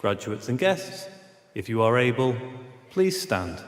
Graduates and guests, if you are able, please stand.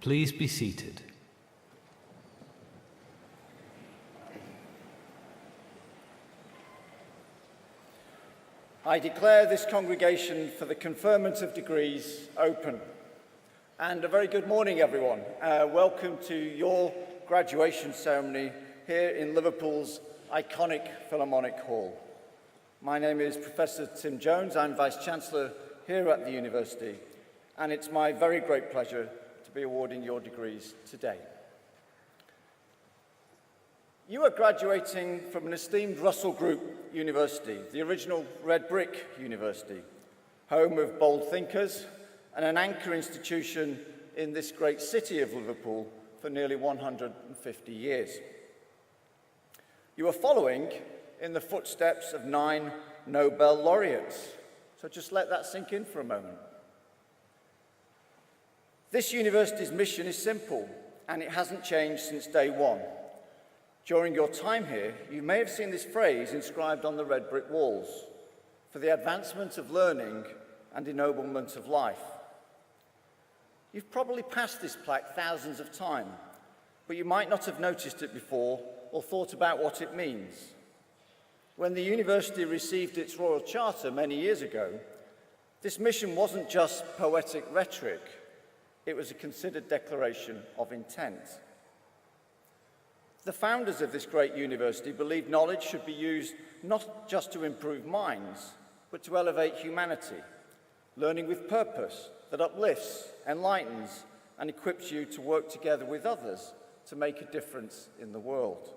Please be seated. I declare this congregation for the conferment of degrees open. And a very good morning, everyone. Welcome to your graduation ceremony here in Liverpool's iconic Philharmonic Hall. My name is Professor Tim Jones. I'm Vice-Chancellor here at the university, and it's my very great pleasure to be awarding your degrees today. You are graduating from an esteemed Russell Group university, the original red brick university, home of bold thinkers and an anchor institution in this great city of Liverpool for nearly 150 years. You are following in the footsteps of 9 Nobel laureates, so just let that sink in for a moment. This university's mission is simple, and it hasn't changed since day one. During your time here, you may have seen this phrase inscribed on the red brick walls: for the advancement of learning and ennoblement of life. You've probably passed this plaque thousands of times, but you might not have noticed it before or thought about what it means. When the university received its Royal Charter many years ago, this mission wasn't just poetic rhetoric. It was a considered declaration of intent. The founders of this great university believed knowledge should be used not just to improve minds, but to elevate humanity, learning with purpose that uplifts, enlightens, and equips you to work together with others to make a difference in the world.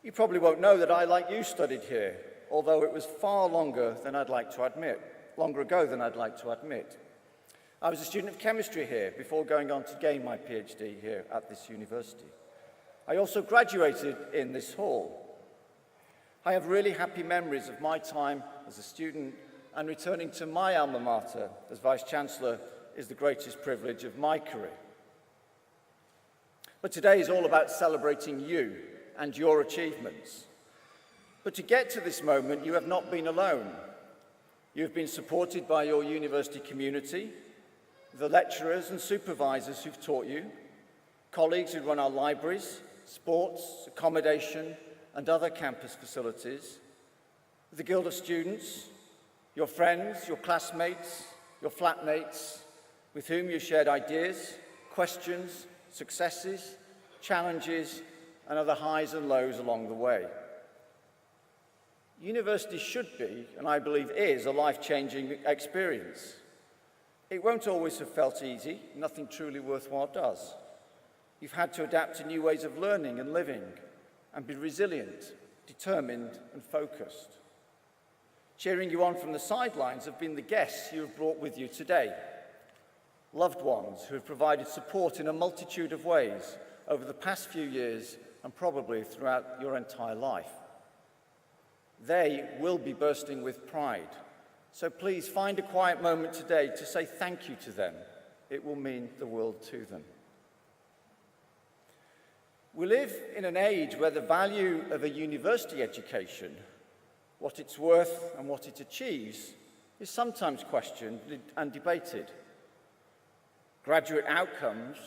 You probably won't know that I, like you, studied here, although it was far longer ago than I'd like to admit. I was a student of chemistry here before going on to gain my PhD here at this university. I also graduated in this hall. I have really happy memories of my time as a student, and returning to my alma mater as Vice-Chancellor is the greatest privilege of my career. But today is all about celebrating you and your achievements. But to get to this moment, you have not been alone. You have been supported by your university community, the lecturers and supervisors who've taught you, colleagues who run our libraries, sports, accommodation, and other campus facilities, the Guild of Students, your friends, your classmates, your flatmates, with whom you shared ideas, questions, successes, challenges, and other highs and lows along the way. University should be, and I believe is, a life-changing experience. It won't always have felt easy. Nothing truly worthwhile does. You've had to adapt to new ways of learning and living, and be resilient, determined, and focused. Cheering you on from the sidelines have been the guests you have brought with you today, loved ones who have provided support in a multitude of ways over the past few years and probably throughout your entire life. They will be bursting with pride, so please find a quiet moment today to say thank you to them. It will mean the world to them. We live in an age where the value of a university education, what it's worth and what it achieves, is sometimes questioned and debated. Graduate outcomes,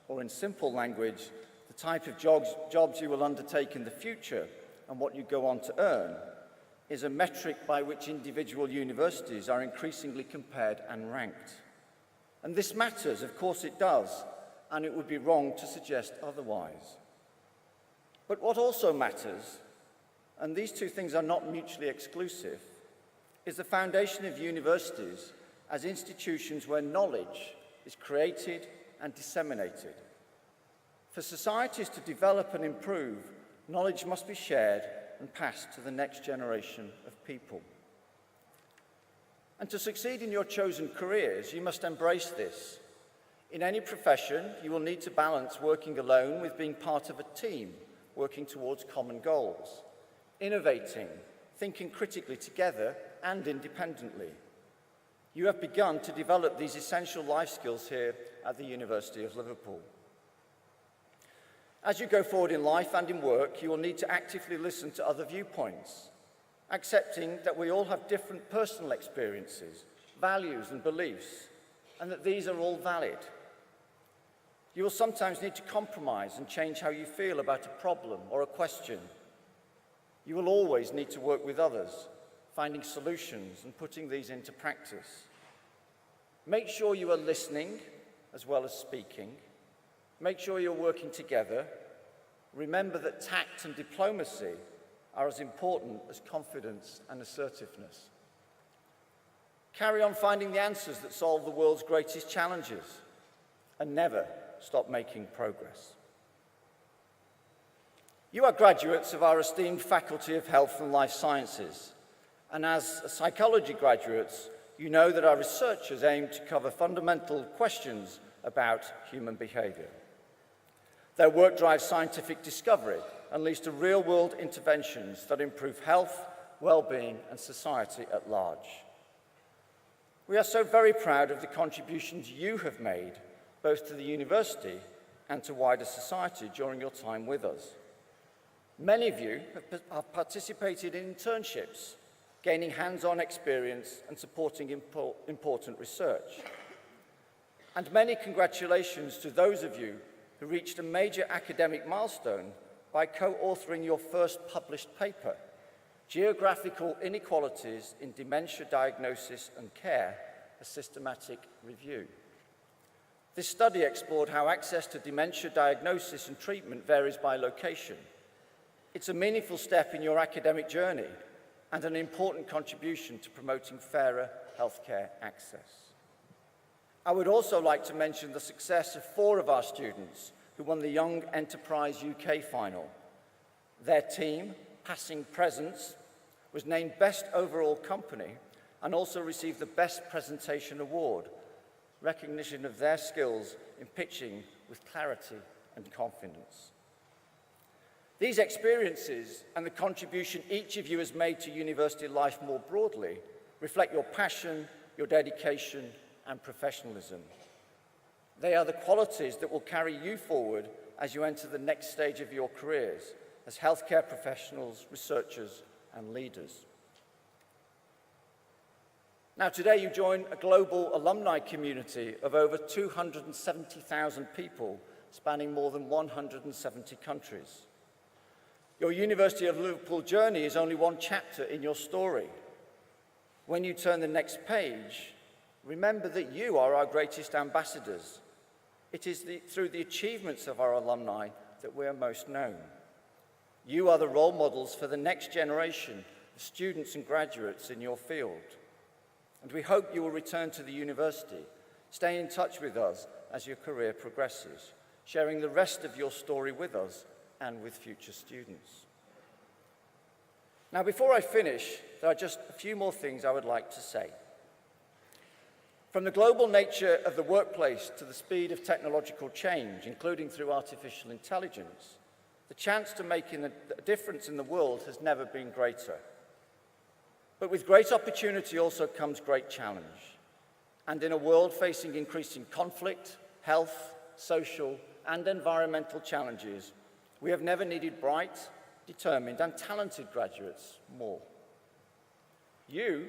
or in simple language, the type of jobs you will undertake in the future and what you go on to earn, is a metric by which individual universities are increasingly compared and ranked. And this matters, of course it does, and it would be wrong to suggest otherwise. But what also matters, and these two things are not mutually exclusive, is the foundation of universities as institutions where knowledge is created and disseminated. For societies to develop and improve, knowledge must be shared and passed to the next generation of people. And to succeed in your chosen careers, you must embrace this. In any profession, you will need to balance working alone with being part of a team, working towards common goals, innovating, thinking critically together and independently. You have begun to develop these essential life skills here at the University of Liverpool. As you go forward in life and in work, you will need to actively listen to other viewpoints, accepting that we all have different personal experiences, values and beliefs, and that these are all valid. You will sometimes need to compromise and change how you feel about a problem or a question. You will always need to work with others, finding solutions and putting these into practice. Make sure you are listening as well as speaking. Make sure you're working together. Remember that tact and diplomacy are as important as confidence and assertiveness. Carry on finding the answers that solve the world's greatest challenges, and never stop making progress. You are graduates of our esteemed Faculty of Health and Life Sciences, and as psychology graduates, you know that our researchers aim to cover fundamental questions about human behavior. Their work drives scientific discovery and leads to real-world interventions that improve health, well-being, and society at large. We are so very proud of the contributions you have made, both to the university and to wider society during your time with us. Many of you have participated in internships, gaining hands-on experience and supporting important research. And many congratulations to those of you who reached a major academic milestone by co-authoring your first published paper, Geographical Inequalities in Dementia Diagnosis and Care, a Systematic Review. This study explored how access to dementia diagnosis and treatment varies by location. It's a meaningful step in your academic journey and an important contribution to promoting fairer healthcare access. I would also like to mention the success of 4 of our students who won the Young Enterprise UK final. Their team, Passing Presence, was named Best Overall Company and also received the Best Presentation Award. recognition of their skills in pitching with clarity and confidence. These experiences and the contribution each of you has made to university life more broadly reflect your passion, your dedication, and professionalism. They are the qualities that will carry you forward as you enter the next stage of your careers as healthcare professionals, researchers, and leaders. Now, today you join a global alumni community of over 270,000 people spanning more than 170 countries. Your University of Liverpool journey is only one chapter in your story. When you turn the next page, remember that you are our greatest ambassadors. It is through the achievements of our alumni that we are most known. You are the role models for the next generation of students and graduates in your field. And we hope you will return to the university, stay in touch with us as your career progresses, sharing the rest of your story with us and with future students. Now, before I finish, there are just a few more things I would like to say. From the global nature of the workplace to the speed of technological change, including through artificial intelligence, the chance to make a difference in the world has never been greater. But with great opportunity also comes great challenge. And in a world facing increasing conflict, health, social, and environmental challenges, we have never needed bright, determined, and talented graduates more. You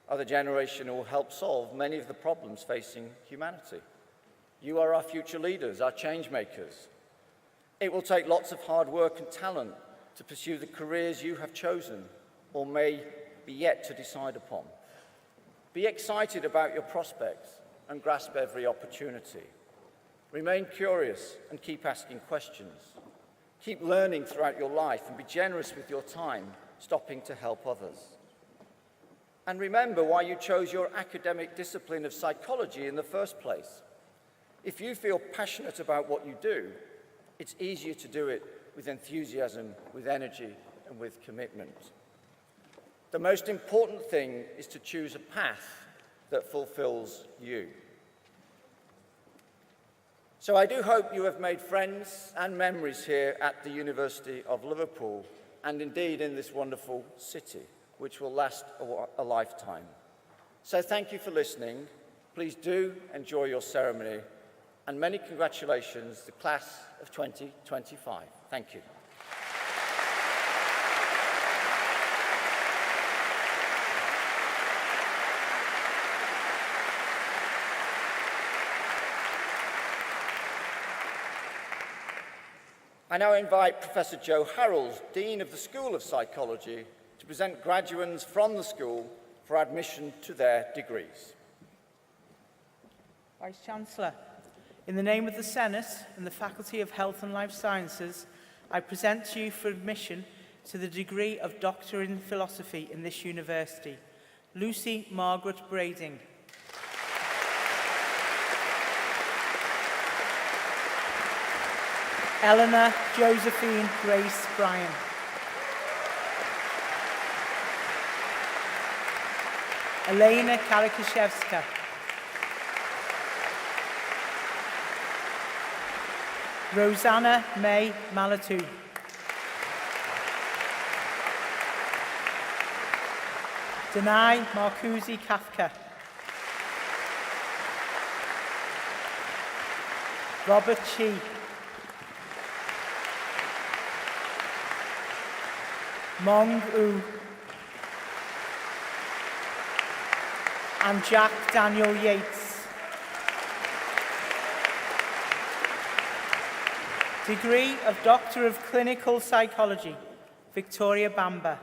are the generation who will help solve many of the problems facing humanity. You are our future leaders, our change makers. It will take lots of hard work and talent to pursue the careers you have chosen or may be yet to decide upon. Be excited about your prospects and grasp every opportunity. Remain curious and keep asking questions. Keep learning throughout your life and be generous with your time, stopping to help others. And remember why you chose your academic discipline of psychology in the first place. If you feel passionate about what you do, it's easier to do it with enthusiasm, with energy, and with commitment. The most important thing is to choose a path that fulfills you. So I do hope you have made friends and memories here at the University of Liverpool, and indeed in this wonderful city, which will last a lifetime. So thank you for listening. Please do enjoy your ceremony, and many congratulations to the class of 2025. Thank you. I now invite Professor Joe Harrells, Dean of the School of Psychology, to present graduates from the school for admission to their degrees. Vice-Chancellor, in the name of the Senate and the Faculty of Health and Life Sciences, I present to you for admission to the degree of Doctor in Philosophy in this university, Lucy Margaret Brading. Eleanor Josephine Grace Bryan. Elena Karakashevska. Rosanna May Malatu. Danai Marcusi Kafka. Robert Chi. Mong U. And Jack Daniel Yates. Degree of Doctor of Clinical Psychology, Victoria Bamba.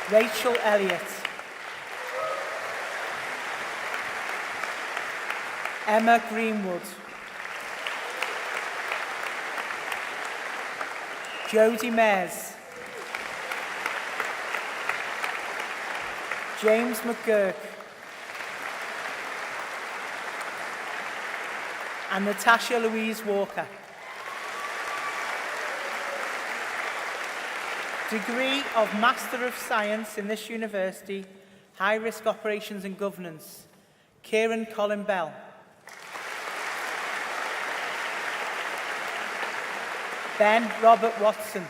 Rachel Elliott. Emma Greenwood. Jodie Mares. James McGurk. And Natasha Louise Walker. Degree of Master of Science in this university, High Risk Operations and Governance, Kieran Colin Bell. Ben Robert Watson.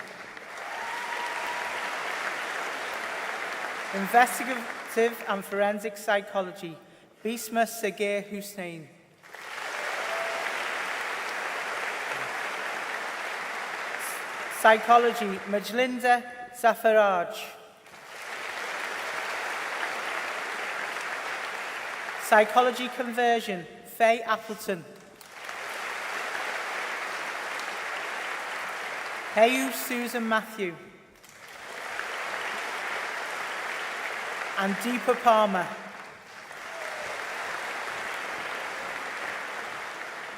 Investigative and Forensic Psychology, Bisma Sagir Hussain. Psychology, Majlinda Safaraj. Psychology Conversion, Faye Appleton. Heyu Susan Matthew. And Deepa Palmer.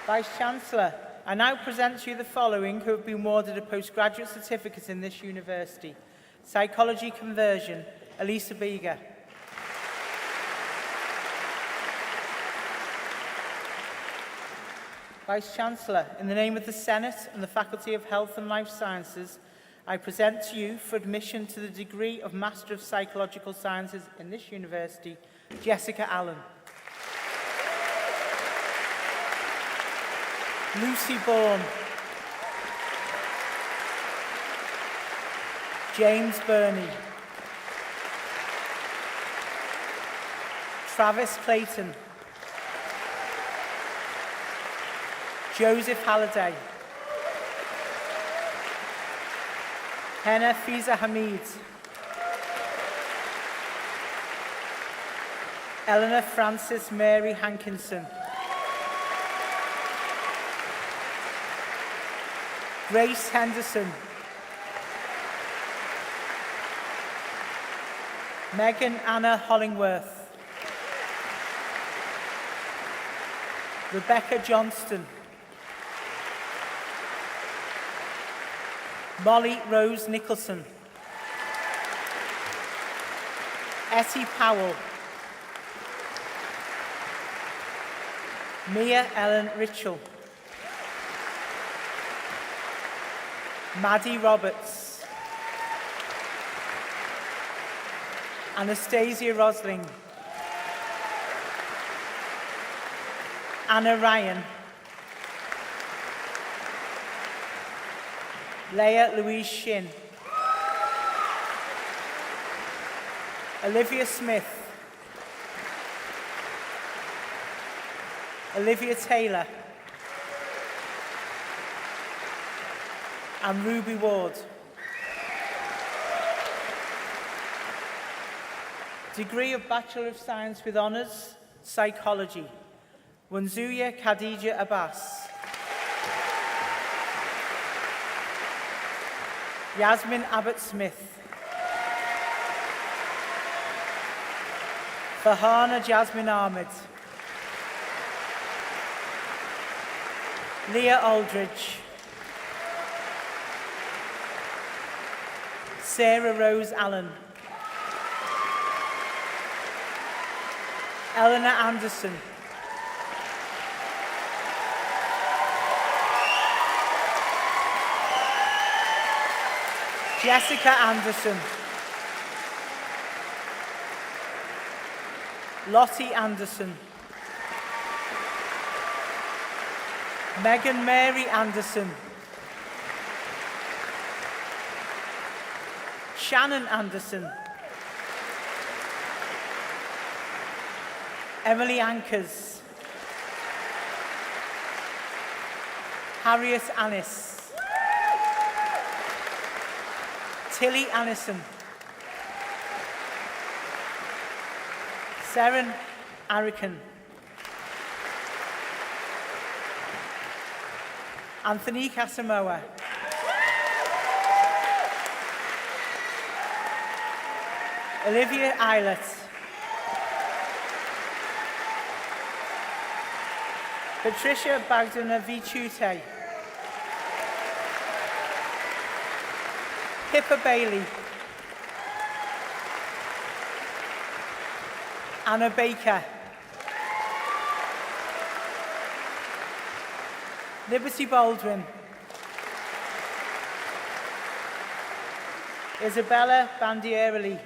Vice-Chancellor, I now present to you the following who have been awarded a postgraduate certificate in this university. Psychology Conversion, Elisa Bega. Vice-Chancellor, in the name of the Senate and the Faculty of Health and Life Sciences, I present to you for admission to the degree of Master of Psychological Sciences in this university, Jessica Allen. Lucy Bourne. James Burney. Travis Clayton. Joseph Halliday. Henna Fiza Hamid. Eleanor Frances Mary Hankinson. Grace Henderson. Megan Anna Hollingworth. Rebecca Johnston. Molly Rose Nicholson. Etty Powell. Mia Ellen Ritchell. Maddie Roberts. Anastasia Rosling. Anna Ryan. Leah Louise Shin. Olivia Smith. Olivia Taylor. And Ruby Ward. Degree of Bachelor of Science with Honours, Psychology, Wanzuya Khadija Abbas. Yasmin Abbott-Smith. Farhana Jasmine Ahmed. Leah Aldridge. Sarah Rose Allen. Eleanor Anderson. Jessica Anderson. Lottie Anderson. Megan Mary Anderson. Shannon Anderson. Emily Ankers. Harriet Annis. Tilly Annison. Seren Arikan. Anthony Casamoa. Olivia Eilert. Patricia Bagdana Vichute. Pippa Bailey. Anna Baker. Liberty Baldwin. Isabella Bandierli.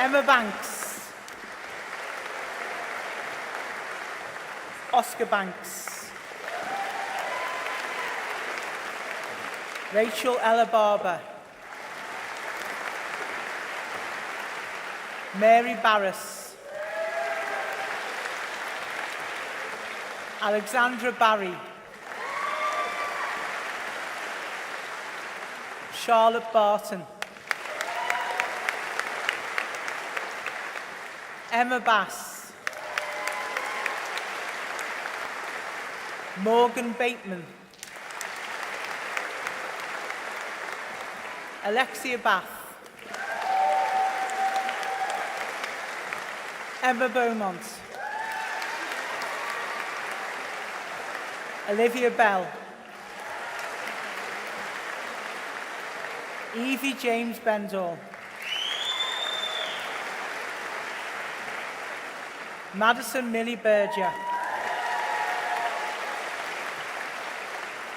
Emma Banks. Oscar Banks. Rachel Ella Barber. Mary Barris. Alexandra Barry. Charlotte Barton. Emma Bass. Morgan Bateman. Alexia Bath. Emma Beaumont. Olivia Bell. Evie James Bendall. Madison Millie Berger.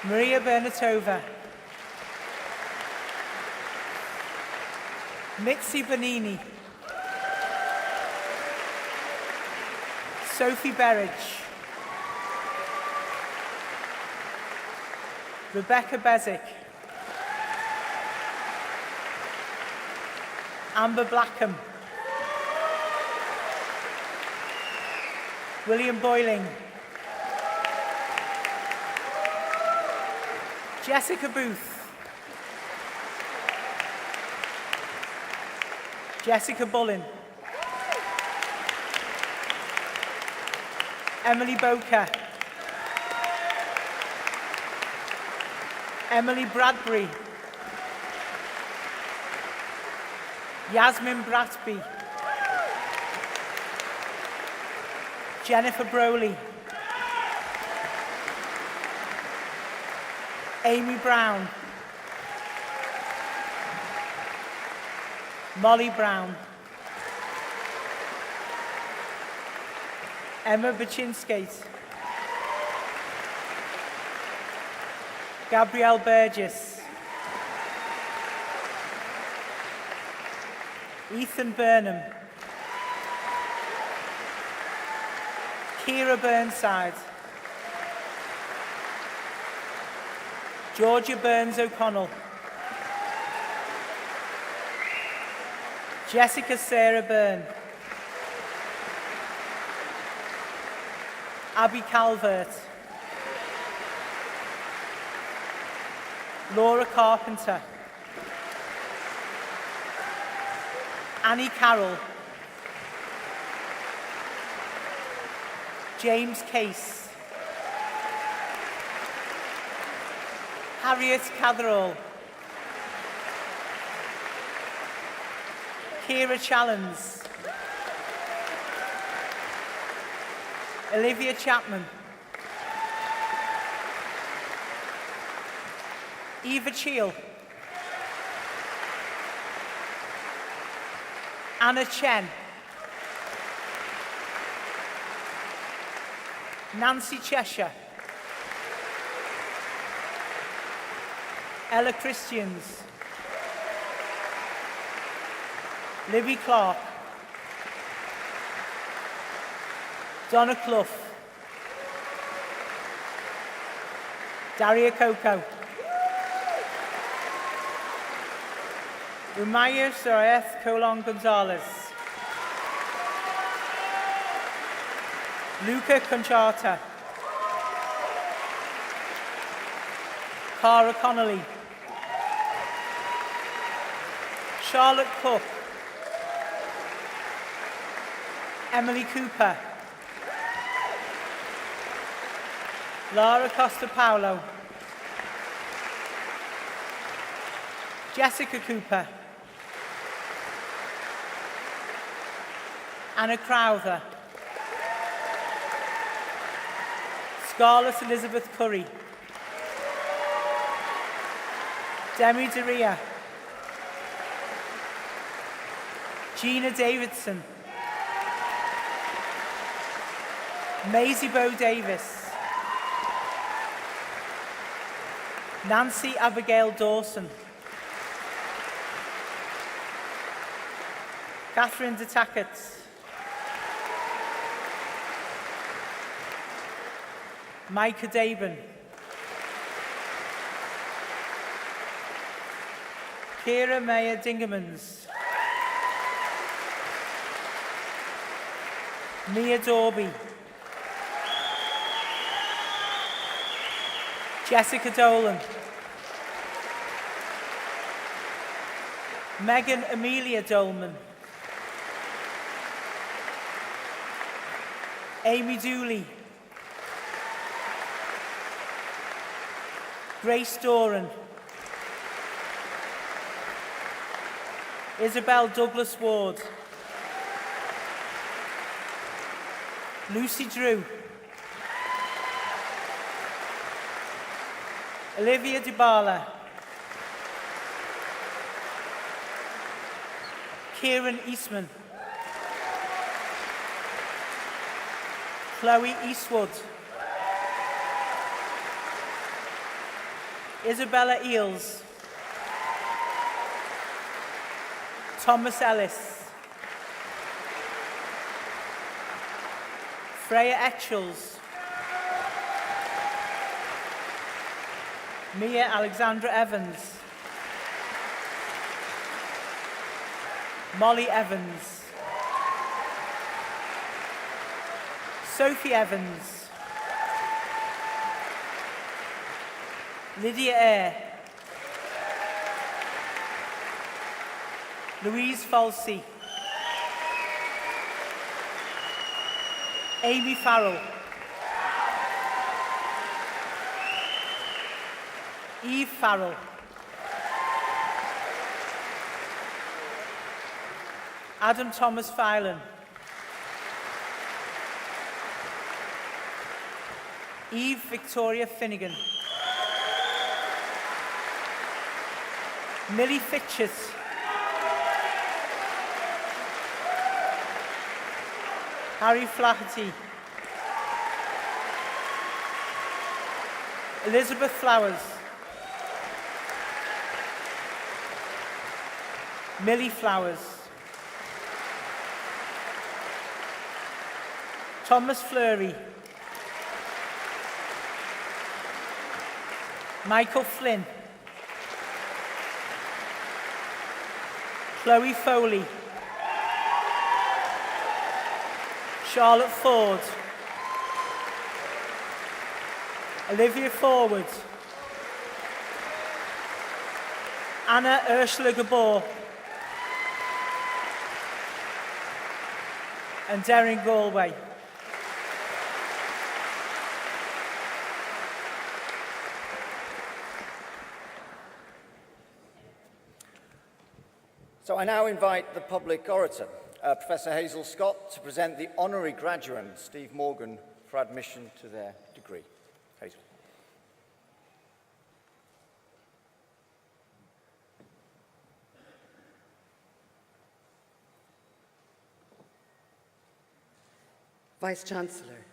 Maria Bernatova. Mitzi Bonini. Sophie Berridge. Rebecca Bezick. Amber Blackham. William Boyling. Jessica Booth. Jessica Bullen. Emily Boker. Emily Bradbury. Yasmin Bratby. Jennifer Broley. Amy Brown. Molly Brown. Emma Bachinskate. Gabrielle Burgess. Ethan Burnham. Kira Burnside. Georgia Burns O'Connell. Jessica Sarah Byrne. Abby Calvert. Laura Carpenter. Annie Carroll. James Case. Harriet Catherall. Kira Challens. Olivia Chapman. Eva Cheel. Anna Chen. Nancy Cheshire. Ella Christians. Libby Clark. Donna Clough. Daria Coco. Umaya Soeth Colon Gonzalez. Luca Conchata. Cara Connolly. Charlotte Cook. Emily Cooper. Lara Costa Paulo. Jessica Cooper. Anna Crowther. Scarlett Elizabeth Curry. Demi Deria. Gina Davidson. Maisie Bo Davis. Nancy Abigail Dawson. Catherine de Tackett. Micah Daben. Kira Mayer Dingemans. Mia Dorby. Jessica Dolan. Megan Amelia Dolman. Amy Dooley. Grace Doran. Isabel Douglas Ward. Lucy Drew. Olivia Dybala. Kieran Eastman. Chloe Eastwood. Isabella Eels. Thomas Ellis. Freya Etchells. Mia Alexandra Evans. Molly Evans. Sophie Evans. Lydia Eyre. Louise Falsey. Amy Farrell. Eve Farrell. Adam Thomas Filan. Eve Victoria Finnegan. Millie Fitchett. Harry Flaherty. Elizabeth Flowers. Millie Flowers. Thomas Fleury. Michael Flynn. Chloe Foley. Charlotte Ford. Olivia Forward. Anna Ursula Gabor. And Darren Galway. So I now invite the public orator, Professor Hazel Scott, to present the Honorary graduant, Steve Morgan, for admission to their degree. Hazel. Vice-Chancellor,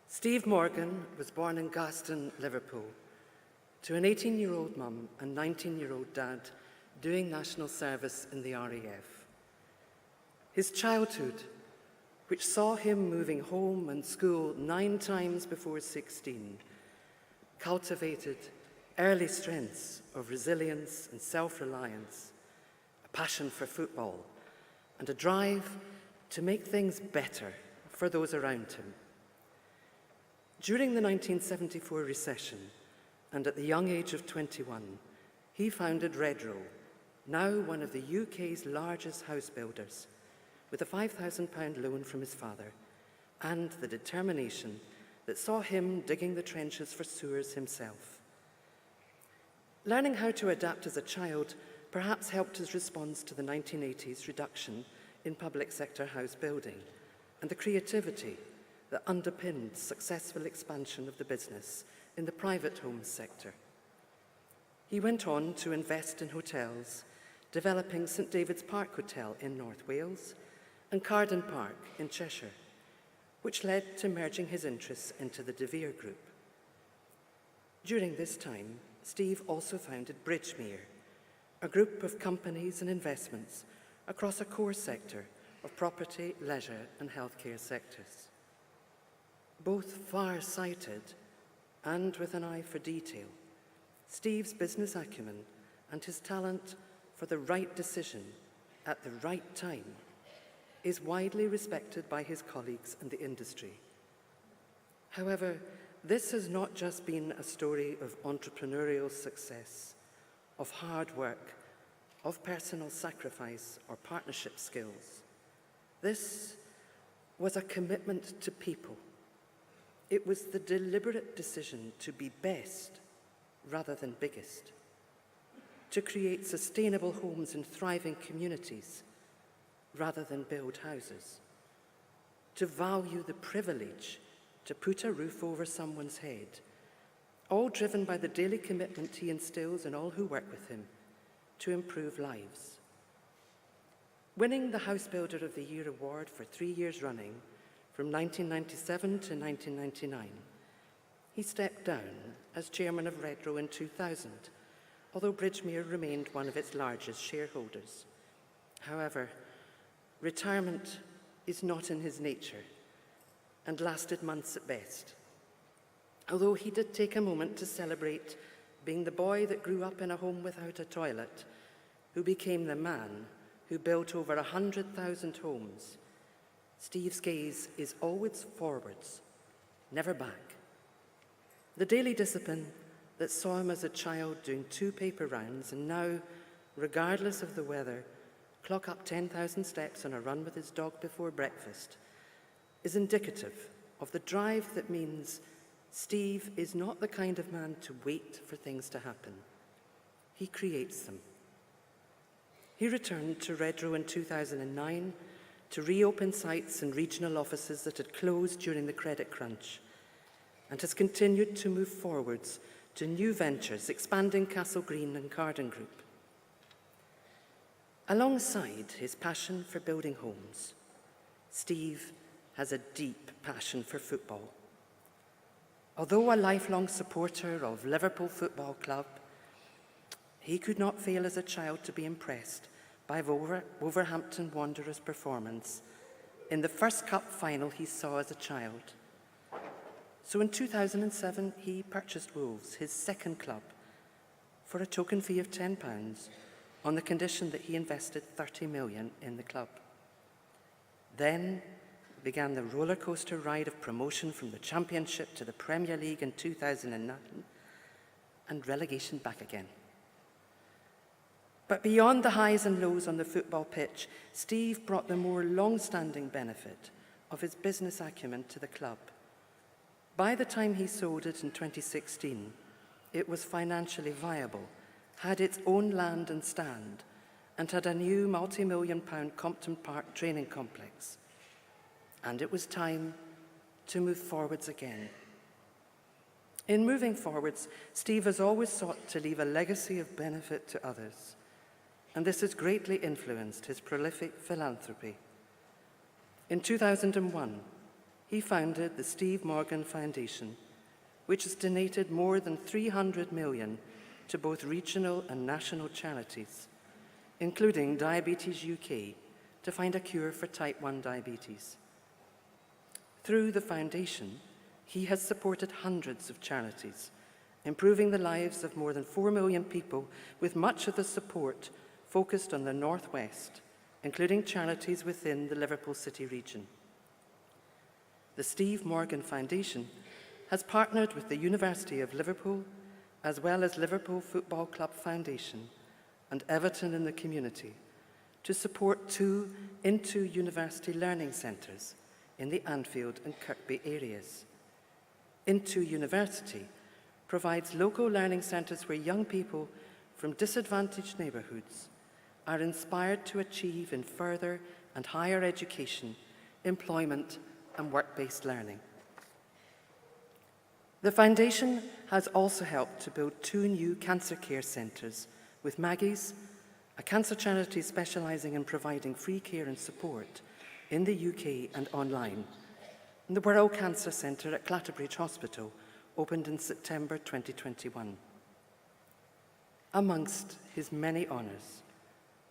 Steve Morgan was born in Gaston, Liverpool, to an 18-year-old mum and 19-year-old dad doing national service in the RAF. His childhood, which saw him moving home and school 9 times before 16, cultivated early strengths of resilience and self-reliance, a passion for football, and a drive to make things better for those around him. During the 1974 recession, and at the young age of 21, he founded Redrow, now one of the UK's largest house builders, with a £5,000 loan from his father, and the determination that saw him digging the trenches for sewers himself. Learning how to adapt as a child perhaps helped his response to the 1980s reduction in public sector house building, and the creativity that underpinned successful expansion of the business in the private homes sector. He went on to invest in hotels, developing St David's Park Hotel in North Wales and Carden Park in Cheshire, which led to merging his interests into the De Vere Group. During this time, Steve also founded Bridgemere, a group of companies and investments across a core sector of property, leisure and healthcare sectors. Both far-sighted and with an eye for detail, Steve's business acumen and his talent for the right decision at the right time is widely respected by his colleagues in the industry. However, this has not just been a story of entrepreneurial success, of hard work, of personal sacrifice or partnership skills. This was a commitment to people. It was the deliberate decision to be best rather than biggest, to create sustainable homes in thriving communities rather than build houses, to value the privilege to put a roof over someone's head, all driven by the daily commitment he instills in all who work with him to improve lives. Winning the House Builder of the Year award for 3 years running, from 1997 to 1999, he stepped down as chairman of Redrow in 2000, although Bridgemere remained one of its largest shareholders. However, retirement is not in his nature and lasted months at best. Although he did take a moment to celebrate being the boy that grew up in a home without a toilet, who became the man who built over 100,000 homes, Steve's gaze is always forwards, never back. The daily discipline that saw him as a child doing 2 paper rounds and now, regardless of the weather, clock up 10,000 steps on a run with his dog before breakfast, is indicative of the drive that means Steve is not the kind of man to wait for things to happen. He creates them. He returned to Redrow in 2009 to reopen sites and regional offices that had closed during the credit crunch, and has continued to move forwards to new ventures, expanding Castle Green and Carden Group. Alongside his passion for building homes, Steve has a deep passion for football. Although a lifelong supporter of Liverpool Football Club, he could not fail as a child to be impressed by Wolverhampton Wanderers' performance in the first cup final he saw as a child. So in 2007, he purchased Wolves, his second club, for a token fee of £10 on the condition that he invested £30 million in the club. Then began the roller coaster ride of promotion from the Championship to the Premier League in 2009 and relegation back again. But beyond the highs and lows on the football pitch, Steve brought the more long-standing benefit of his business acumen to the club. By the time he sold it in 2016, it was financially viable, had its own land and stand, and had a new multi-million-pound Compton Park training complex. And it was time to move forwards again. In moving forwards, Steve has always sought to leave a legacy of benefit to others, and this has greatly influenced his prolific philanthropy. In 2001, he founded the Steve Morgan Foundation, which has donated more than $300 million to both regional and national charities, including Diabetes UK, to find a cure for type 1 diabetes. Through the foundation, he has supported hundreds of charities, improving the lives of more than 4 million people, with much of the support focused on the Northwest, including charities within the Liverpool City region. The Steve Morgan Foundation has partnered with the University of Liverpool, as well as Liverpool Football Club Foundation and Everton in the Community, to support 2 Into-University learning centres in the Anfield and Kirkby areas. Into-University provides local learning centres where young people from disadvantaged neighbourhoods are inspired to achieve in further and higher education, employment and work-based learning. The Foundation has also helped to build 2 new cancer care centres with Maggie's, a cancer charity specialising in providing free care and support in the UK and online, and the World Cancer Centre at Clatterbridge Hospital opened in September 2021. Amongst his many honours,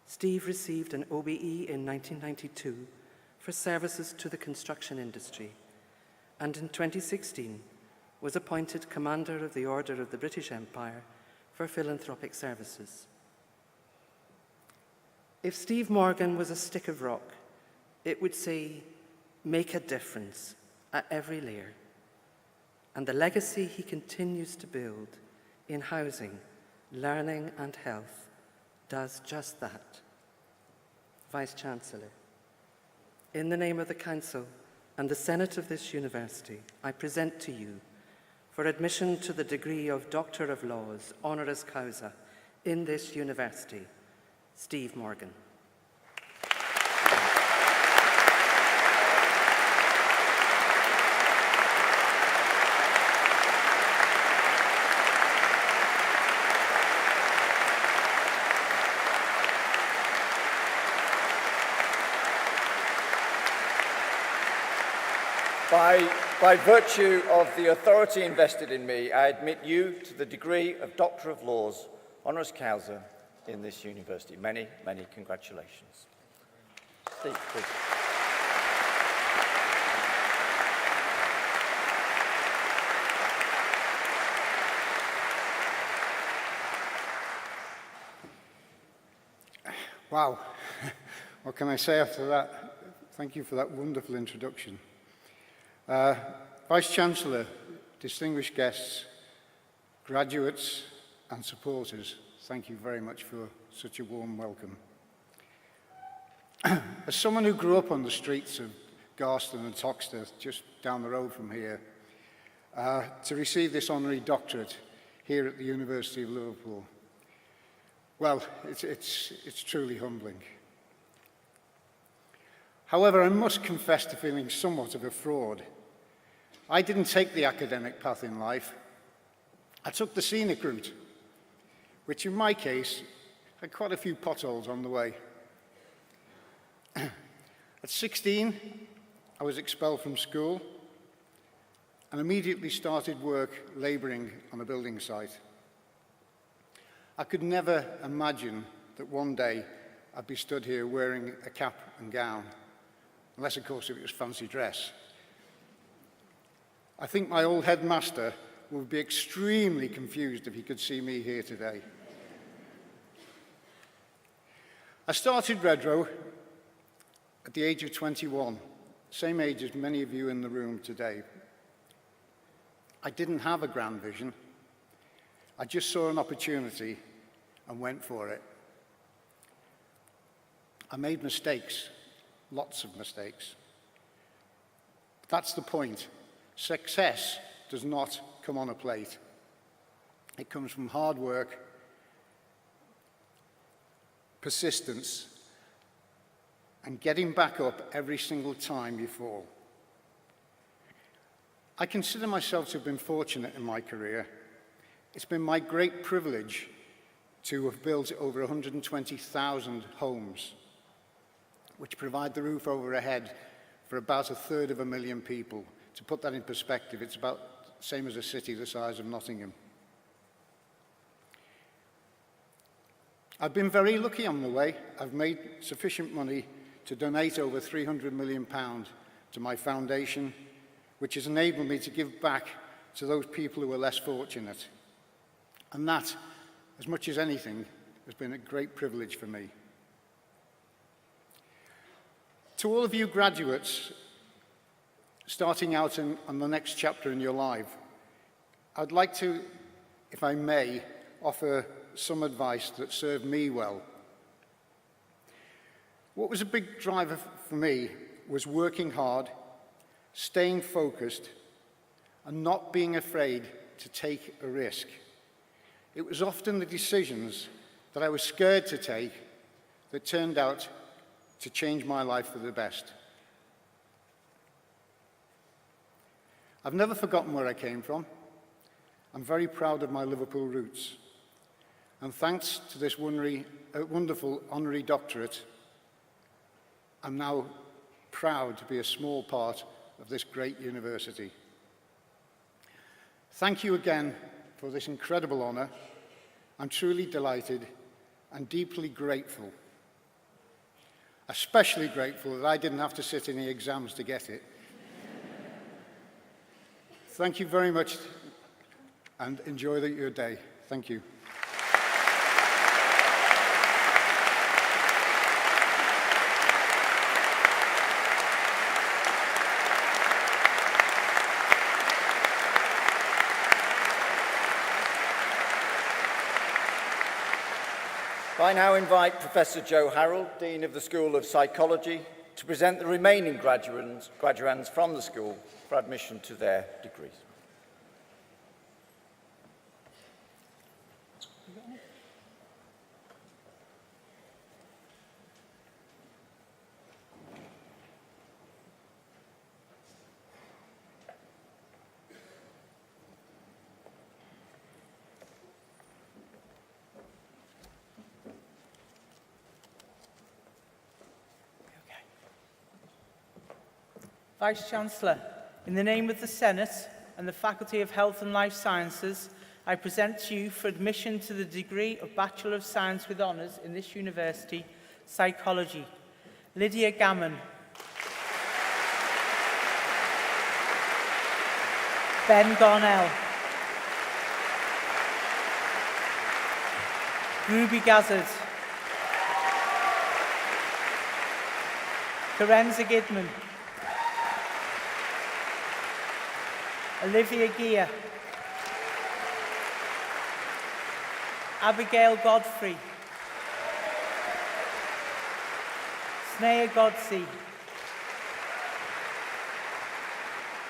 Steve received an OBE in 1992 for services to the construction industry, and in 2016 was appointed Commander of the Order of the British Empire for philanthropic services. If Steve Morgan was a stick of rock, it would say, "Make a difference" at every layer. And the legacy he continues to build in housing, learning and health does just that. Vice-Chancellor, in the name of the Council and the Senate of this university, I present to you, for admission to the degree of Doctor of Laws, honoris causa, in this university, Steve Morgan. By virtue of the authority invested in me, I admit you to the degree of Doctor of Laws, honoris causa, in this university. Many, many congratulations. Steve, please. Wow. What can I say after that? Thank you for that wonderful introduction. Vice-Chancellor, distinguished guests, graduates and supporters, thank you very much for such a warm welcome. As someone who grew up on the streets of Garston and Toxteth, just down the road from here, to receive this honorary doctorate here at the University of Liverpool, well, it's truly humbling. However, I must confess to feeling somewhat of a fraud. I didn't take the academic path in life. I took the scenic route, which in my case had quite a few potholes on the way. At 16, I was expelled from school and immediately started work labouring on a building site. I could never imagine that one day I'd be stood here wearing a cap and gown, unless, of course, it was fancy dress. I think my old headmaster would be extremely confused if he could see me here today. I started Redrow at the age of 21, same age as many of you in the room today. I didn't have a grand vision. I just saw an opportunity and went for it. I made mistakes, lots of mistakes. That's the point. Success does not come on a plate. It comes from hard work, persistence, and getting back up every single time you fall. I consider myself to have been fortunate in my career. It's been my great privilege to have built over 120,000 homes, which provide the roof over our head for about 1/3 of a million people. To put that in perspective, it's about the same as a city the size of Nottingham. I've been very lucky on the way. I've made sufficient money to donate over £300 million to my foundation, which has enabled me to give back to those people who are less fortunate. And that, as much as anything, has been a great privilege for me. To all of you graduates, starting out on the next chapter in your life, I'd like to, if I may, offer some advice that served me well. What was a big driver for me was working hard, staying focused, and not being afraid to take a risk. It was often the decisions that I was scared to take that turned out to change my life for the best. I've never forgotten where I came from. I'm very proud of my Liverpool roots. And thanks to this wonderful honorary doctorate, I'm now proud to be a small part of this great university. Thank you again for this incredible honour. I'm truly delighted and deeply grateful Especially grateful that I didn't have to sit any exams to get it. Thank you very much and enjoy your day. Thank you. I now invite Professor Joe Harrell, Dean of the School of Psychology, to present the remaining graduands from the school for admission to their degrees. Vice-Chancellor, in the name of the Senate and the Faculty of Health and Life Sciences, I present to you for admission to the degree of Bachelor of Science with Honours in this university, Psychology, Lydia Gammon, Ben Garnell, Ruby Gazzard, Karenza Gidman, Olivia Gear, Abigail Godfrey, Sneha Godsey,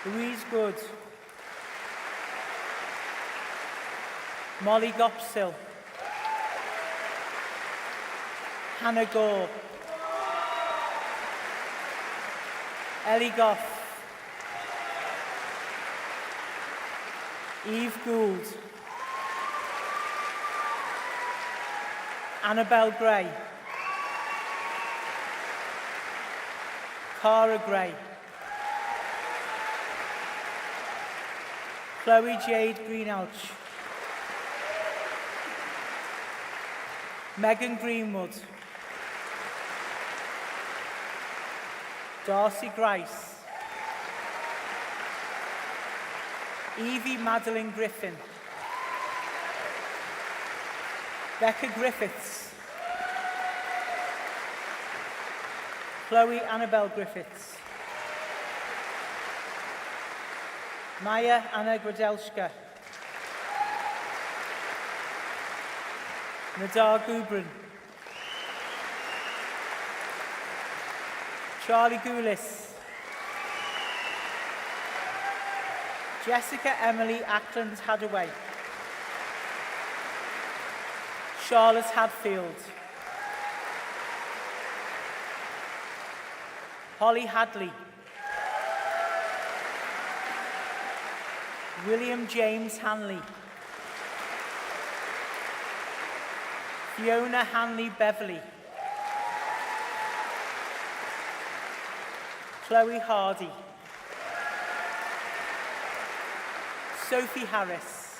Louise Good, Molly Gopsill, Hannah Gore, Ellie Goff, Eve Gould, Annabelle Gray, Cara Gray, Chloe Jade Greenouch, Megan Greenwood, Darcy Grice, Evie Madeline Griffin, Becca Griffiths, Chloe Annabelle Griffiths, Maya Anna Gradelska, Nadar Gubrin, Charlie Goulis, Jessica Emily Ackland Hadaway, Charlotte Hadfield, Holly Hadley, William James Hanley, Fiona Hanley Beverley, Chloe Hardy, Sophie Harris,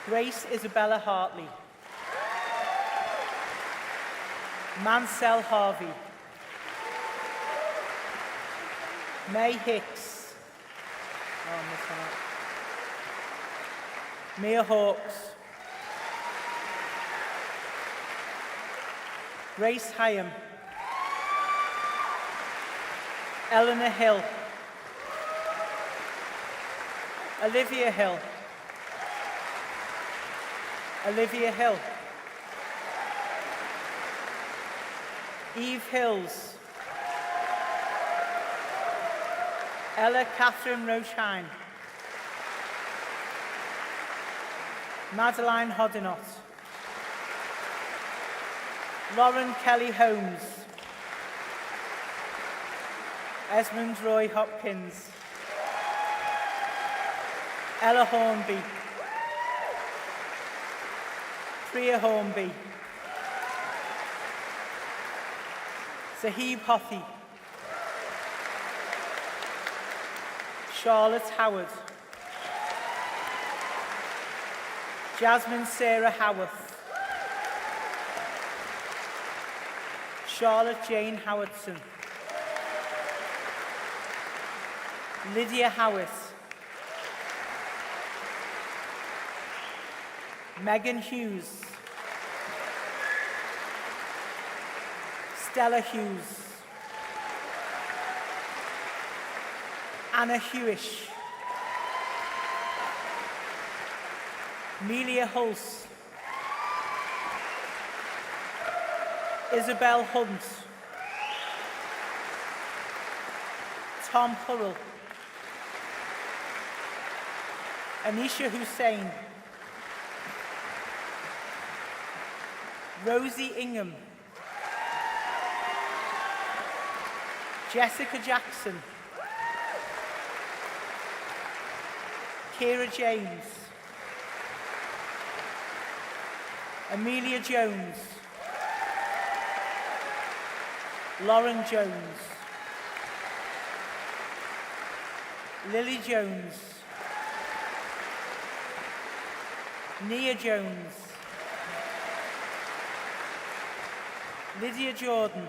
Grace Isabella Hartley, Mansell Harvey, May Hicks, Mia Hawkes, Grace Hyam, Eleanor Hill, Olivia Hill, Olivia Hill, Eve Hills, Ella Catherine Rochine, Madeline Hodinott, Lauren Kelly Holmes, Esmond Roy Hopkins, Ella Hornby, Priya Hornby, Sahib Hothi, Charlotte Howard, Jasmine Sarah Howarth, Charlotte Jane Howardson, Lydia Howitt, Megan Hughes, Stella Hughes, Anna Hewish, Amelia Hulse, Isabel Hunt, Tom Hurrell, Anisha Hussain, Rosie Ingham, Jessica Jackson, Kira James, Amelia Jones, Lauren Jones, Lily Jones, Nia Jones, Lydia Jordan,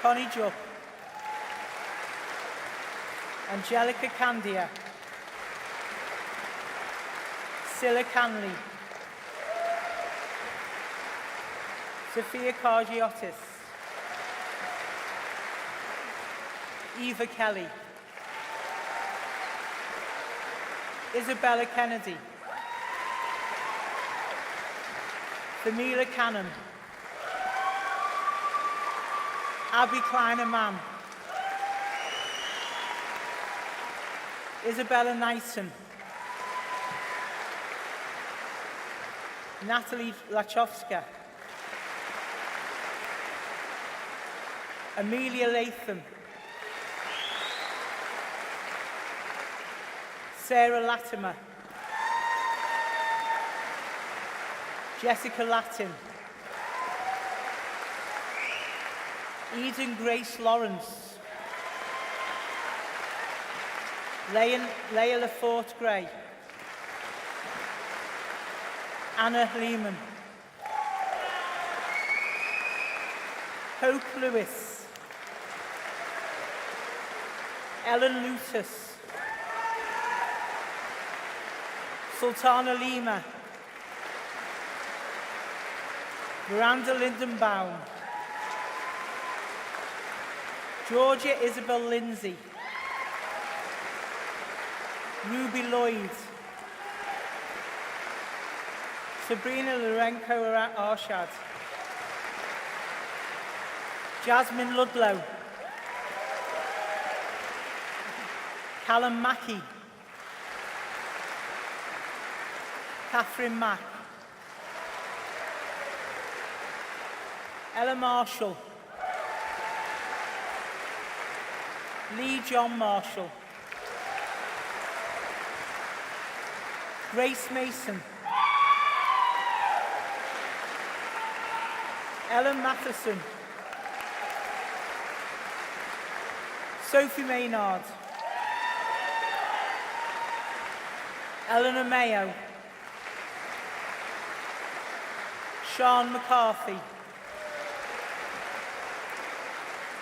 Connie Jupp, Angelica Candia, Scylla Canley, Sophia Cargiotis, Eva Kelly, Isabella Kennedy, Famila Cannon, Abby Kleiner-Mann, Isabella Knighton, Natalie Lachowska, Amelia Latham, Sarah Latimer, Jessica Latin, Eden Grace Lawrence, Leia Lafort Gray, Anna Lehman, Hope Lewis, Ellen Lutus, Sultana Lima, Miranda Lindenbaum, Georgia Isabel Lindsay, Ruby Lloyd, Sabrina Lorenko Arshad, Jasmine Ludlow, Callum Mackey, Catherine Mack, Ella Marshall, Lee John Marshall, Grace Mason, Ellen Matheson, Sophie Maynard, Eleanor Mayo, Sean McCarthy,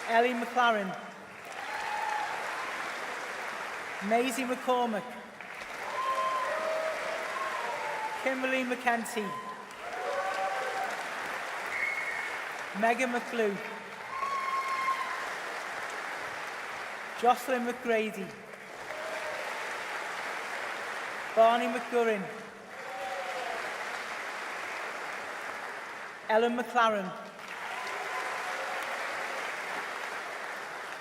Ellie McLaren, Maisie McCormick, Kimberly McKenty, Megan McClue, Jocelyn McGrady, Barney McGurrin, Ellen McLaren,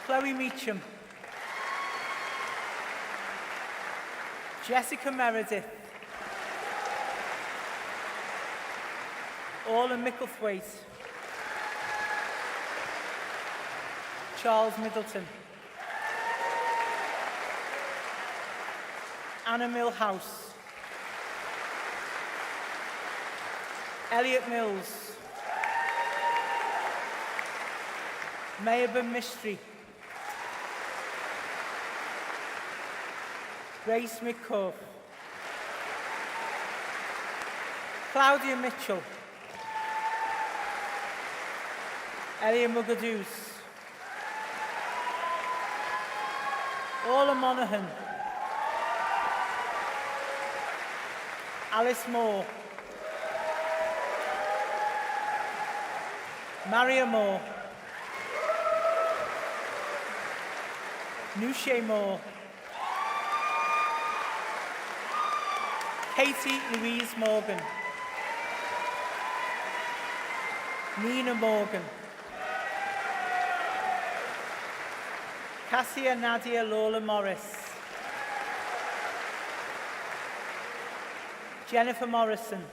Chloe Meacham, Jessica Meredith, Orla Micklethwaite, Charles Middleton, Anna Millhouse, Elliot Mills, Mayabin Mystery, Grace McCourt, Claudia Mitchell, Elia Mugadus, Orla Monaghan, Alice Moore, Maria Moore, Nushe Moore, Katie Louise Morgan, Nina Morgan, Cassia Nadia Lola Morris, Jennifer Morrison,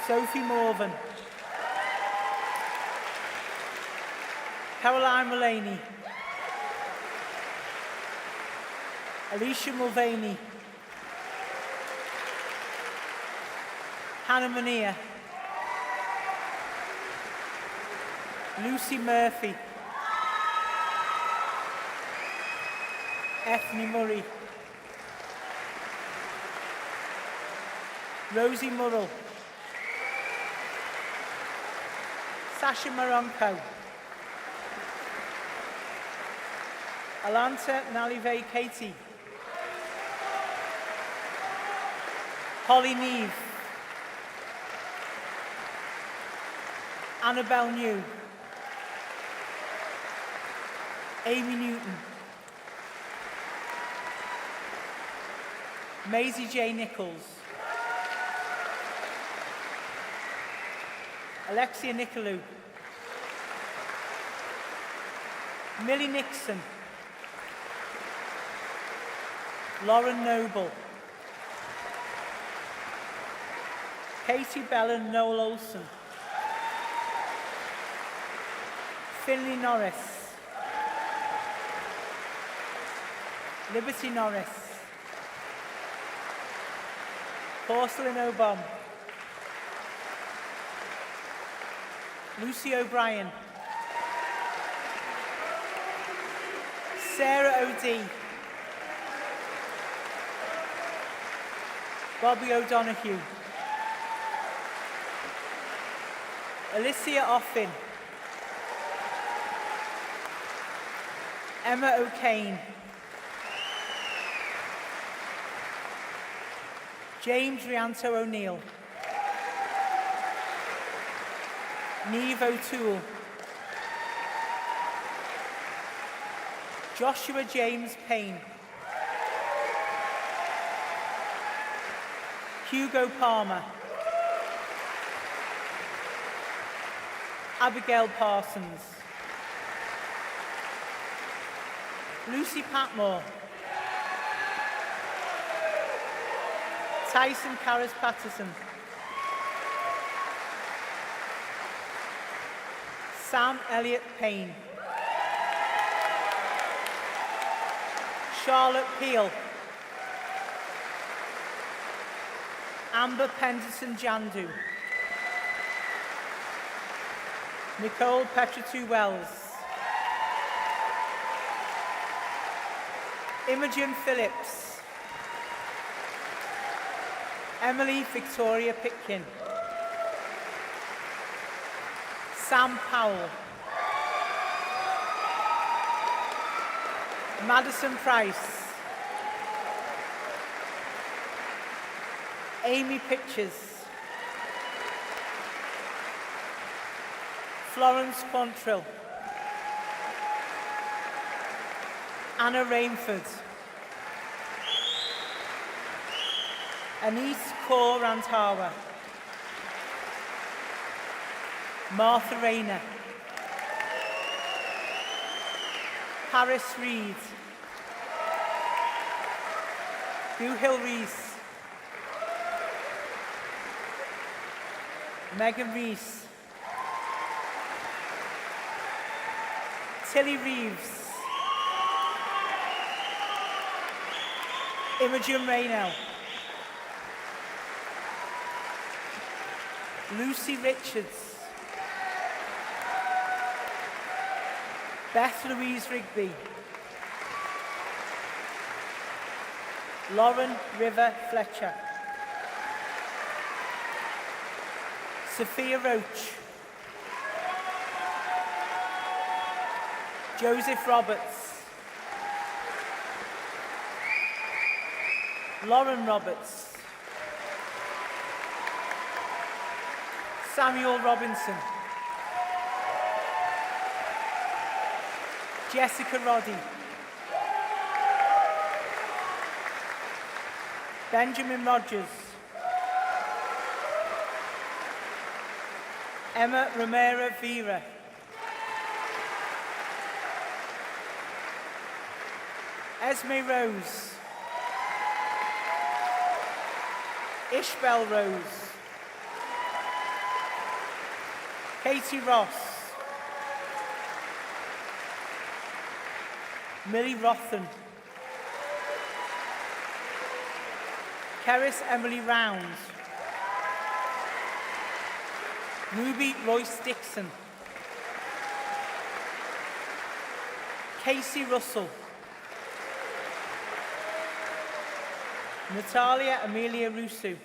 Sophie Morvan, Caroline Mullaney, Alicia Mulvaney, Hannah Mania, Lucy Murphy, Ethne Murray, Rosie Murrell, Sasha Maronko, Alanta Nalive Katie, Holly Neve, Annabelle New, Amy Newton, Maisie J. Nichols, Alexia Nicolou, Millie Nixon, Lauren Noble, Katie Bella Noel Olson, Finley Norris, Liberty Norris, Porcelain O'Bom, Lucy O'Brien, Sarah O'D, Bobby O'Donoghue, Alicia Offin, Emma O'Kane, James Rianto O'Neill, Neve O'Toole, Joshua James Payne, Hugo Palmer, Abigail Parsons, Lucy Patmore, Tyson Carris Patterson, Sam Elliott Payne, Charlotte Peel, Amber Penderson Jandu, Nicole Petratu Wells, Imogen Phillips, Emily Victoria Pitkin, Sam Powell, Madison Price, Amy Pitchers, Florence Quantrill, Anna Rainford, Anise Kaur Ranthawa, Martha Rayner, Paris Reed, Hugh Hill Rees, Megan Rees, Tilly Reeves, Imogen Raynell, Lucy Richards, Beth Louise Rigby, Lauren River Fletcher, Sophia Roach. Joseph Roberts. Lauren Roberts. Samuel Robinson. Jessica Roddy. Benjamin Rogers. Emma Romero Vera. Esme Rose. Ishbel Rose. Katie Ross. Millie Rothen. Keris Emily Round. Ruby Royce Dixon. Casey Russell. Natalia Amelia Russo.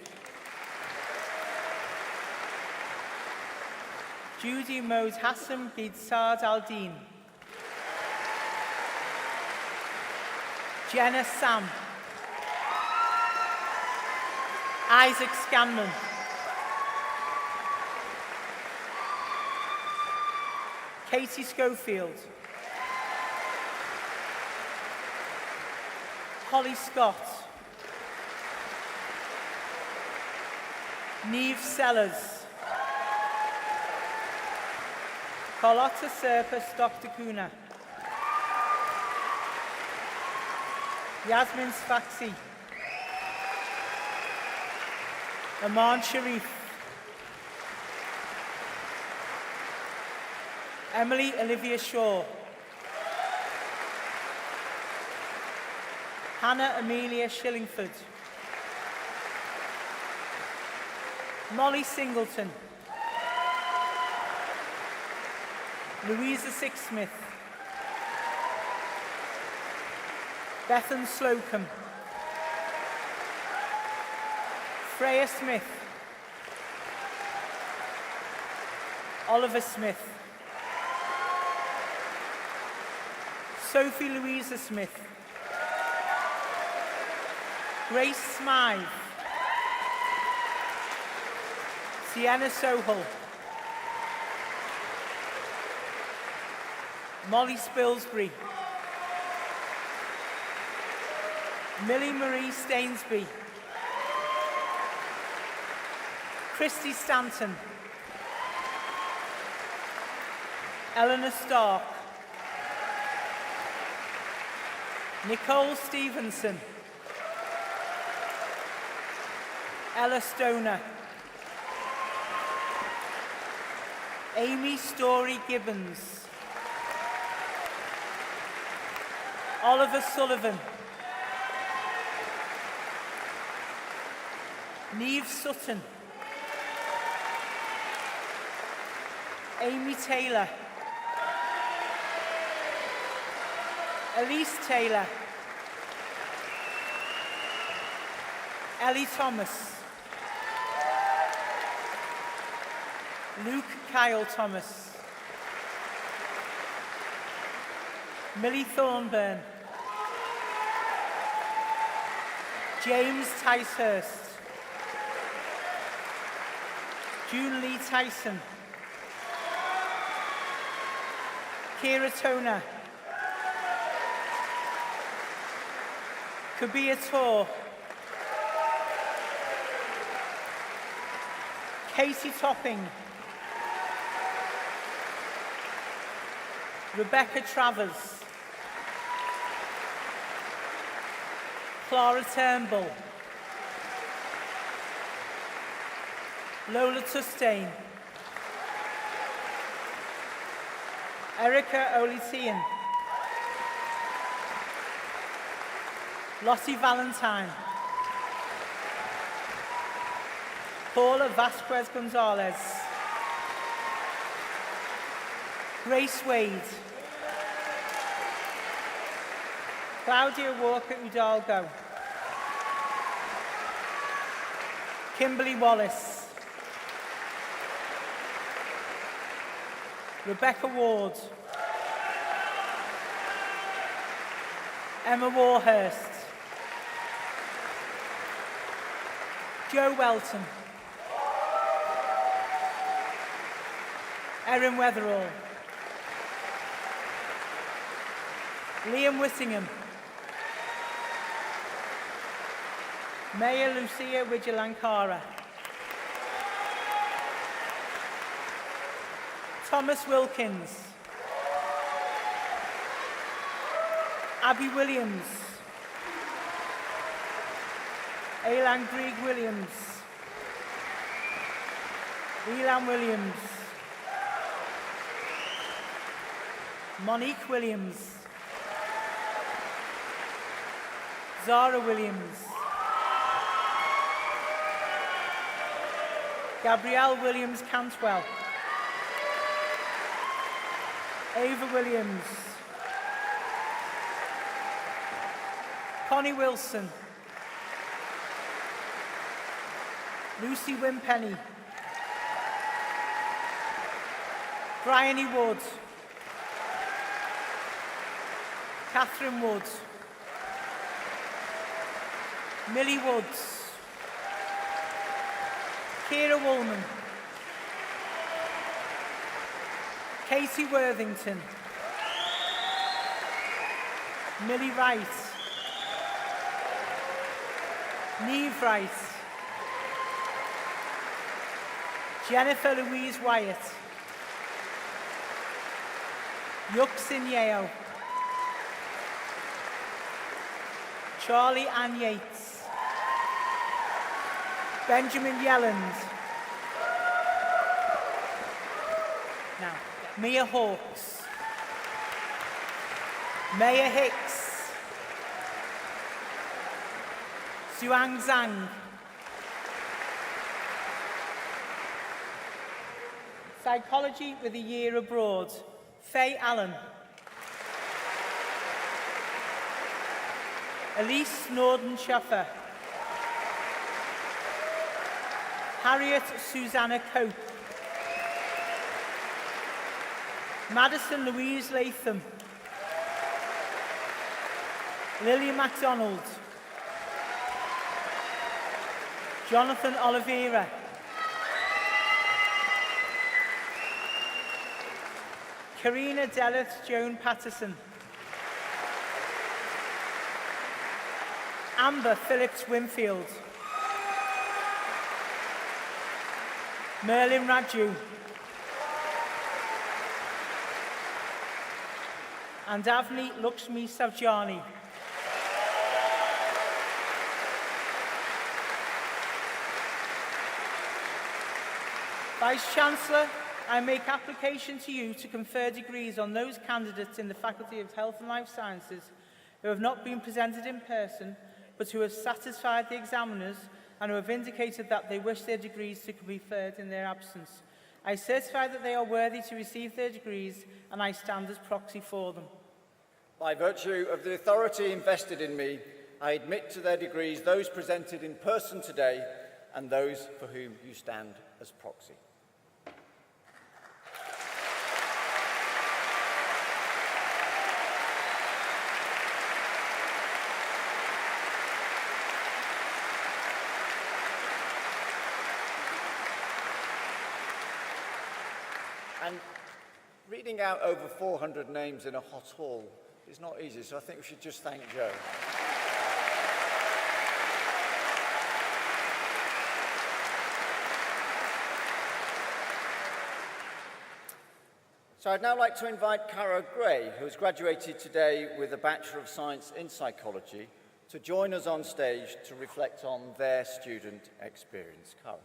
Judy Mose Hassan Bid Saad Al-Din. Jenna Sam. Isaac Scanlon. Katie Schofield. Holly Scott. Neve Sellers. Carlotta Serpa Dr. Kuna. Yasmin Sfaxi. Aman Sharif. Emily Olivia Shaw. Hannah Amelia Shillingford. Molly Singleton. Louisa Sixsmith. Bethan Slocum. Freya Smith. Oliver Smith. Sophie Louisa Smith. Grace Smythe. Sienna Sohal. Molly Spilsbury. Millie Marie Stainsby. Christy Stanton. Eleanor Stark. Nicole Stevenson. Ella Stoner. Amy Story Gibbons. Oliver Sullivan. Neve Sutton. Amy Taylor. Elise Taylor. Ellie Thomas. Luke Kyle Thomas. Millie Thornburn. James Ticehurst. June Lee Tyson. Kira Toner. Kabir Tor. Katie Topping. Rebecca Travers. Clara Turnbull. Lola Tustain. Erica Olitian. Lottie Valentine. Paula Vasquez Gonzalez. Grace Wade. Claudia Walker Udalgo. Kimberly Wallace. Rebecca Ward. Emma Warhurst. Joe Welton. Erin Weatherall. Liam Whittingham. Mayor Lucia Vigilankara. Thomas Wilkins. Abby Williams. Ailan Grieg Williams. Elan Williams. Monique Williams. Zara Williams. Gabrielle Williams Cantwell. Ava Williams. Connie Wilson. Lucy Wimpenny. Bryony Wood. Catherine Wood. Millie Woods. Kira Woolman. Katie Worthington. Millie Wright. Neve Wright. Jennifer Louise Wyatt. Yuxin Yeo. Charlie Ann Yates. Benjamin Yelland. Now, Mia Hawkes. Maya Hicks. Suang Zhang. Psychology with a year abroad. Faye Allen. Elise Norden-Schaffer. Harriet Susanna Cope. Madison Louise Latham. Lily MacDonald. Jonathan Oliveira. Karina Delleth Joan Patterson. Amber Phillips Winfield. Merlin Raju. And Avni Lakshmi Savjani. Vice-Chancellor, I make application to you to confer degrees on those candidates in the Faculty of Health and Life Sciences who have not been presented in person, but who have satisfied the examiners and who have indicated that they wish their degrees to be conferred in their absence. I certify that they are worthy to receive their degrees, and I stand as proxy for them. By virtue of the authority invested in me, I admit to their degrees those presented in person today and those for whom you stand as proxy. And reading out over 400 names in a hot hall is not easy, so I think we should just thank Joe. So I'd now like to invite Cara Gray, who has graduated today with a Bachelor of Science in Psychology, to join us on stage to reflect on their student experience. Cara.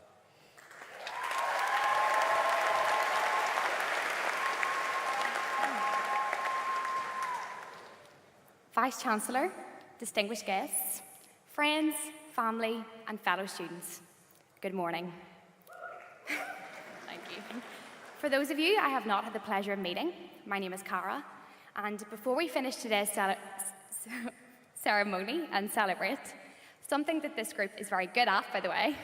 Vice-Chancellor, distinguished guests, friends, family and fellow students, good morning. Thank you. For those of you I have not had the pleasure of meeting, my name is Cara, and before we finish today's ceremony and celebrate, something that this group is very good at, by the way,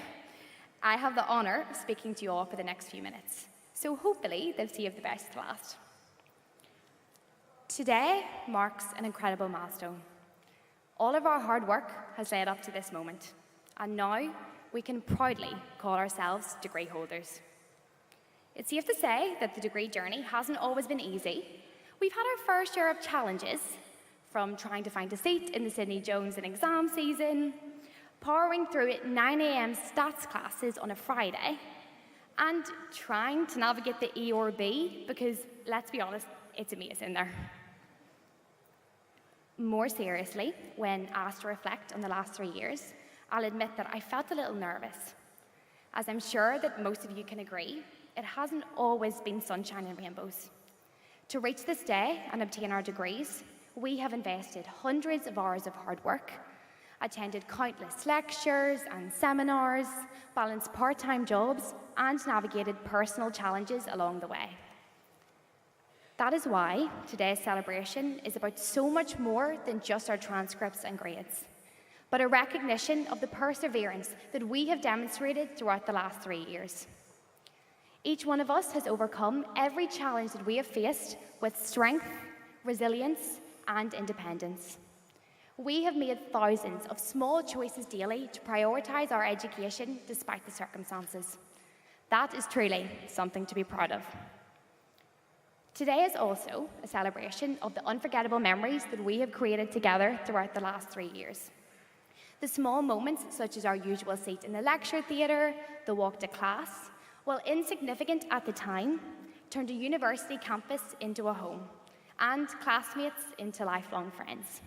I have the honour of speaking to you all for the next few minutes. So hopefully they'll save the best to last. Today marks an incredible milestone. All of our hard work has led up to this moment, and now we can proudly call ourselves degree holders. It's safe to say that the degree journey hasn't always been easy. We've had our fair share of challenges, from trying to find a seat in the Sydney Jones in exam season, powering through at 9 a.m. stats classes on a Friday, and trying to navigate the E or B because, let's be honest, it's a maze in there. More seriously, when asked to reflect on the last 3 years, I'll admit that I felt a little nervous. As I'm sure that most of you can agree, it hasn't always been sunshine and rainbows. To reach this day and obtain our degrees, we have invested hundreds of hours of hard work, attended countless lectures and seminars, balanced part-time jobs, and navigated personal challenges along the way. That is why today's celebration is about so much more than just our transcripts and grades, but a recognition of the perseverance that we have demonstrated throughout the last 3 years. Each one of us has overcome every challenge that we have faced with strength, resilience, and independence. We have made thousands of small choices daily to prioritise our education despite the circumstances. That is truly something to be proud of. Today is also a celebration of the unforgettable memories that we have created together throughout the last 3 years. The small moments, such as our usual seat in the lecture theatre, the walk to class, while insignificant at the time, turned a university campus into a home, and classmates into lifelong friends.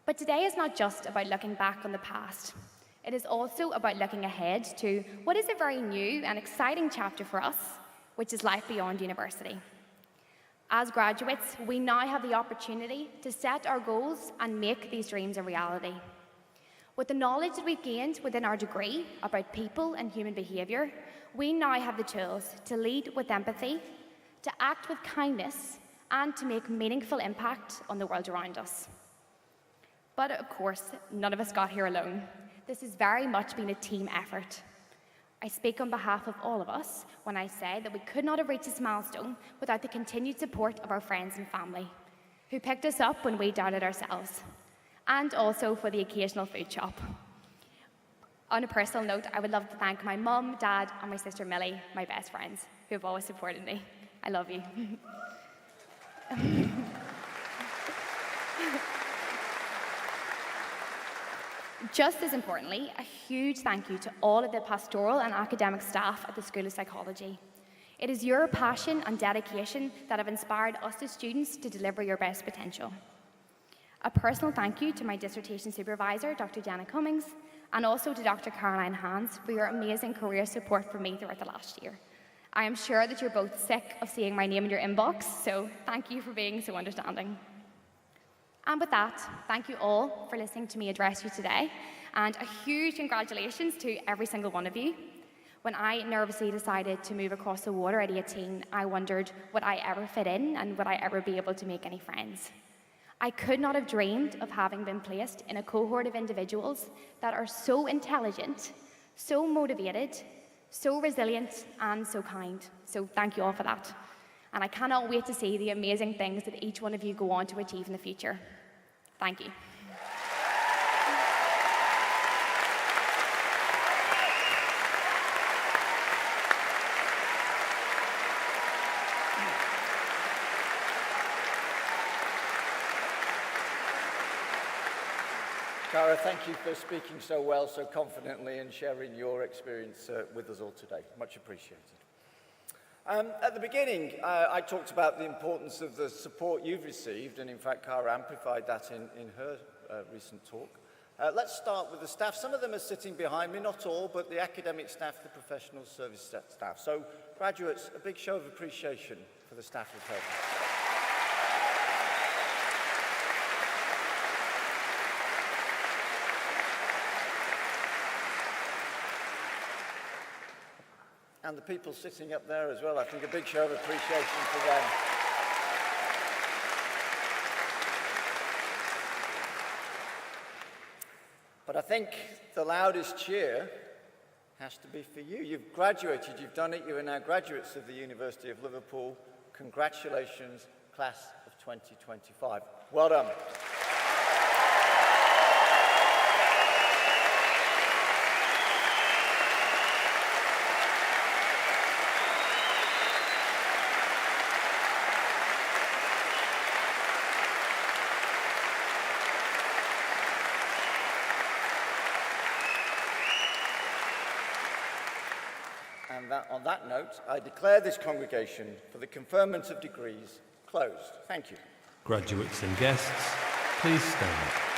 But today is not just about looking back on the past. It is also about looking ahead to what is a very new and exciting chapter for us, which is life beyond university. As graduates, we now have the opportunity to set our goals and make these dreams a reality. With the knowledge that we've gained within our degree about people and human behaviour, we now have the tools to lead with empathy, to act with kindness, and to make meaningful impact on the world around us. But of course, none of us got here alone. This has very much been a team effort. I speak on behalf of all of us when I say that we could not have reached this milestone without the continued support of our friends and family, who picked us up when we doubted ourselves, and also for the occasional food shop. On a personal note, I would love to thank my mum, dad, and my sister Millie, my best friends, who have always supported me. I love you. Just as importantly, a huge thank you to all of the pastoral and academic staff at the School of Psychology. It is your passion and dedication that have inspired us as students to deliver your best potential. A personal thank you to my dissertation supervisor, Dr. Jenna Cummings, and also to Dr. Caroline Hans for your amazing career support for me throughout the last year. I am sure that you're both sick of seeing my name in your inbox, so thank you for being so understanding. And with that, thank you all for listening to me address you today, and a huge congratulations to every single one of you. When I nervously decided to move across the water at 18, I wondered, would I ever fit in and would I ever be able to make any friends? I could not have dreamed of having been placed in a cohort of individuals that are so intelligent, so motivated, so resilient, and so kind. So thank you all for that. And I cannot wait to see the amazing things that each one of you go on to achieve in the future. Thank you. Cara, thank you for speaking so well, so confidently, and sharing your experience with us all today. Much appreciated. At the beginning, I talked about the importance of the support you've received, and in fact, Cara amplified that in her recent talk. Let's start with the staff. Some of them are sitting behind me, not all, but the academic staff, the professional service staff. So, graduates, a big show of appreciation for the staff of Honorary. And the people sitting up there as well, I think a big show of appreciation for them. But I think the loudest cheer has to be for you. You've graduated, you've done it, you are now graduates of the University of Liverpool. Congratulations, class of 2025. Well done. And on that note, I declare this congregation for the conferment of degrees closed. Thank you. Graduates and guests, please stand.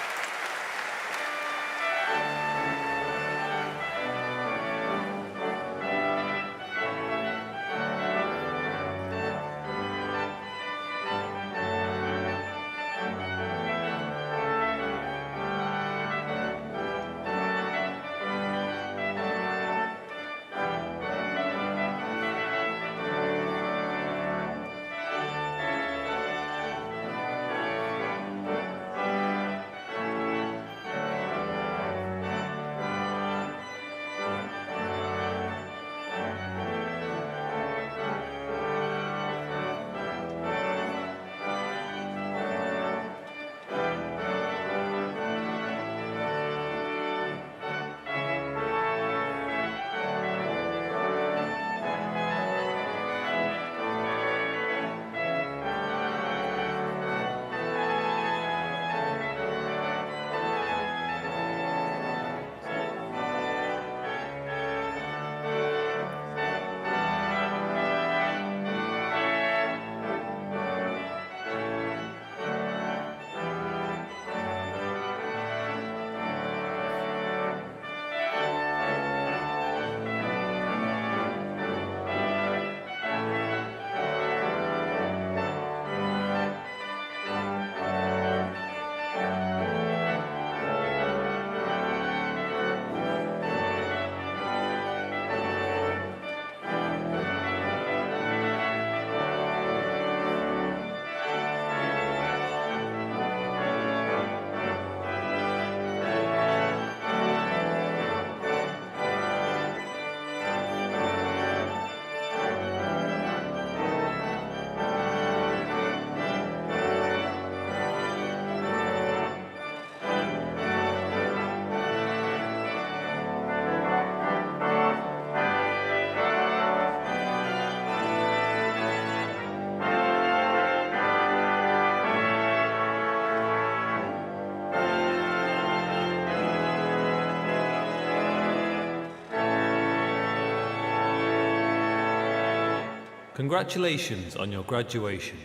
Congratulations on your graduation.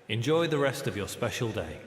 Enjoy the rest of your special day.